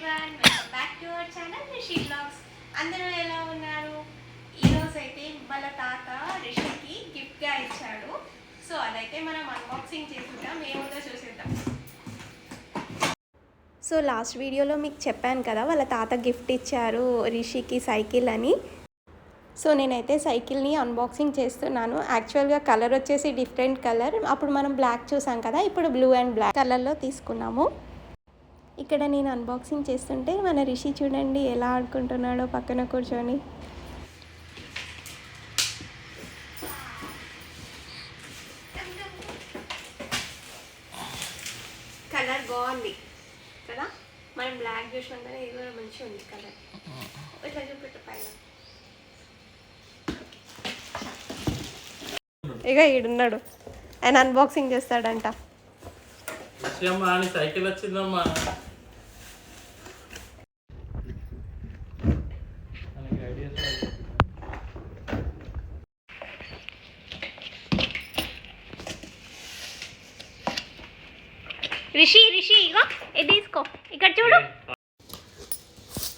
Everyone, welcome back to our channel Rishi blogs. అందరూ ఎలా ఉన్నారు? ఈరోజు అయితే వాళ్ళ తాత రిషికి గిఫ్ట్గా ఇచ్చాడు. సో అదైతే మనం అన్బాక్సింగ్ చేసుకుంటాం, ఏముందో చూసేద్దాం. సో లాస్ట్ వీడియోలో మీకు చెప్పాను కదా, వాళ్ళ తాత గిఫ్ట్ ఇచ్చారు రిషికి సైకిల్ అని. సో నేనైతే సైకిల్ని అన్బాక్సింగ్ చేస్తున్నాను. యాక్చువల్గా కలర్ వచ్చేసి డిఫరెంట్ కలర్. అప్పుడు మనం బ్లాక్ చూసాం కదా, ఇప్పుడు బ్లూ అండ్ బ్లాక్ కలర్లో తీసుకున్నాము. ఇక్కడ నేను అన్బాక్సింగ్ చేస్తుంటే మన రిషి చూడండి ఎలా ఆడుకుంటున్నాడో పక్కన కూర్చొని. కలర్ బాగుంది కదా, మనం బ్లాక్ చూసినాం కదా, ఇది కూడా మంచిగా ఉంది కలర్. ఇట్లా చూపెట్టు పైన. ఇక ఈడున్నాడు, ఆయన అన్బాక్సింగ్ చేస్తాడంట. సైకిల్ వచ్చిందమ్మా. రిషి రిషి ఇగో ఇది తీసుకో, ఇక్కడ చూడు.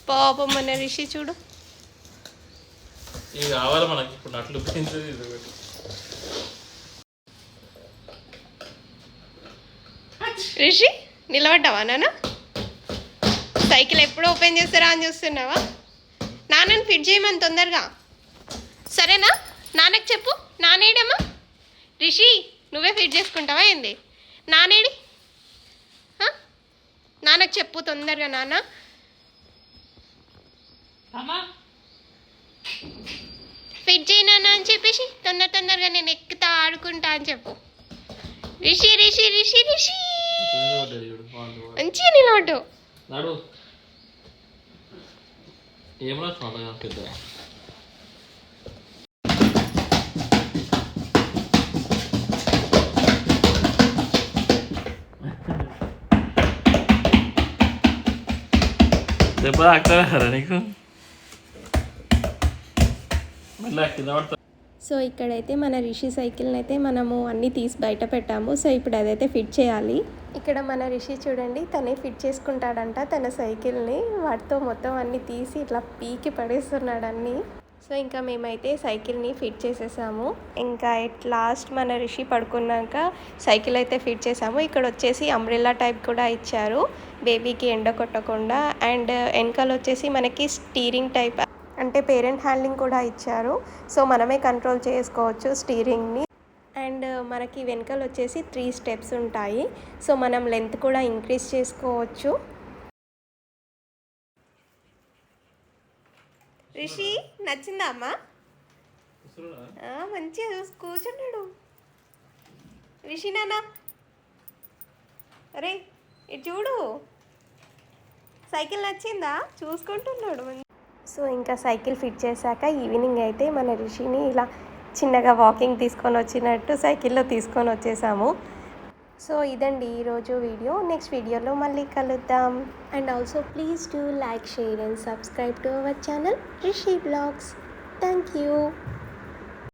పాపం మన రిషి చూడు. ఇది కావాలి మనకి ఇప్పుడు, నట్లు రిషి నిలబడ్డావా నాన్న? సైకిల్ ఎప్పుడు ఓపెన్ చేస్తారా అని చూస్తున్నావా? నాన్నని ఫిట్ చేయమని తొందరగా, సరేనా? నాన్నకి చెప్పు. నానేడమ్మా? రిషి నువ్వే ఫిట్ చేసుకుంటావా ఏంది? నానేడి, నాన్నకు చెప్పు తొందరగా. నాన్న ఫిట్ చేయి నాన్న అని చెప్పేసి తొందరగా నేను ఎక్కుతా ఆడుకుంటా అని చెప్పు. రిషి రిషి రిషి రిషి మంచిగా నిలబడ్డు. దెబ్బ తాకుతారా నీకు? సో ఇక్కడైతే మన రిషి సైకిల్ని అయితే మనము అన్నీ తీసి బయట పెట్టాము. సో ఇప్పుడు అదైతే ఫిట్ చేయాలి. ఇక్కడ మన రిషి చూడండి, తనే ఫిట్ చేసుకుంటాడంట తన సైకిల్ని. వాటితో మొత్తం అన్నీ తీసి ఇట్లా పీకి పడేస్తున్నాడు అన్నీ. సో ఇంకా మేమైతే సైకిల్ని ఫిట్ చేసేసాము. ఇంకా ఎట్ లాస్ట్ మన రిషి పడుకున్నాక సైకిల్ అయితే ఫిట్ చేసాము. ఇక్కడ వచ్చేసి అంబ్రెల్లా టైప్ కూడా ఇచ్చారు, బేబీకి ఎండ కొట్టకుండా. అండ్ వెనకాల వచ్చేసి మనకి స్టీరింగ్ టైప్, అంటే పేరెంట్ హ్యాండ్లింగ్ కూడా ఇచ్చారు. సో మనమే కంట్రోల్ చేసుకోవచ్చు స్టీరింగ్ని. అండ్ మనకి వెనకాల వచ్చేసి 3 స్టెప్స్ ఉంటాయి. సో మనం లెంత్ కూడా ఇంక్రీజ్ చేసుకోవచ్చు. రిషి నచ్చిందా అమ్మా? మంచిగా కూర్చున్నాడు రిషి. నాన్న అరే ఇటు చూడు, సైకిల్ నచ్చిందా చూసుకుంటున్నాడు. సో ఇంకా సైకిల్ ఫిట్ చేశాక ఈవినింగ్ అయితే మన రిషిని ఇలా చిన్నగా వాకింగ్ తీసుకొని వచ్చినట్టు సైకిల్లో తీసుకొని వచ్చేసాము. సో ఇదండి ఈరోజు వీడియో. నెక్స్ట్ వీడియోలో మళ్ళీ కలుద్దాం. And also please do like, share and subscribe to our channel Rishi blogs. Thank you.